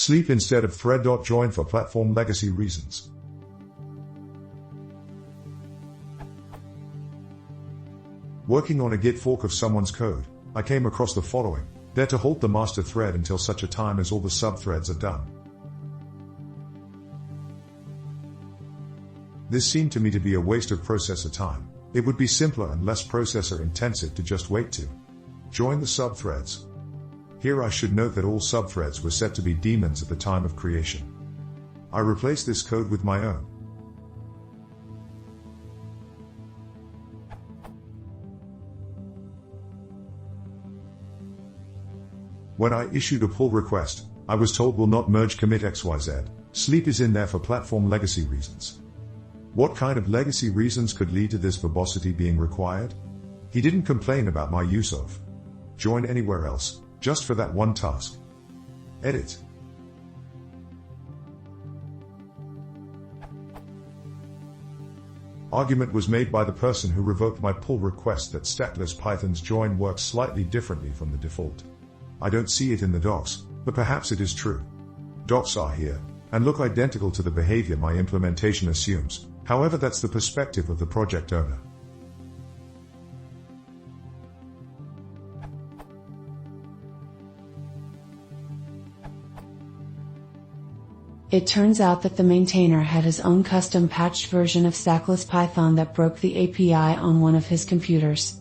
Sleep instead of thread.join for platform legacy reasons. Working on a Git fork of someone's code, I came across the following: dare to halt the master thread until such a time as all the subthreads are done. This seemed to me to be a waste of processor time. It would be simpler and less processor intensive to just wait to join the subthreads. Here I should note that all subthreads were set to be daemons at the time of creation. I replaced this code with my own. When I issued a pull request, I was told will not merge commit XYZ. Sleep is in there for platform legacy reasons. What kind of legacy reasons could lead to this verbosity being required? He didn't complain about my use of join anywhere else, just for that one task. Edit. Argument was made by the person who revoked my pull request that stackless Python's join works slightly differently from the default. I don't see it in the docs, but perhaps it is true. Docs are here, and look identical to the behavior my implementation assumes. However, that's the perspective of the project owner. It turns out that the maintainer had his own custom patched version of stackless Python that broke the API on one of his computers.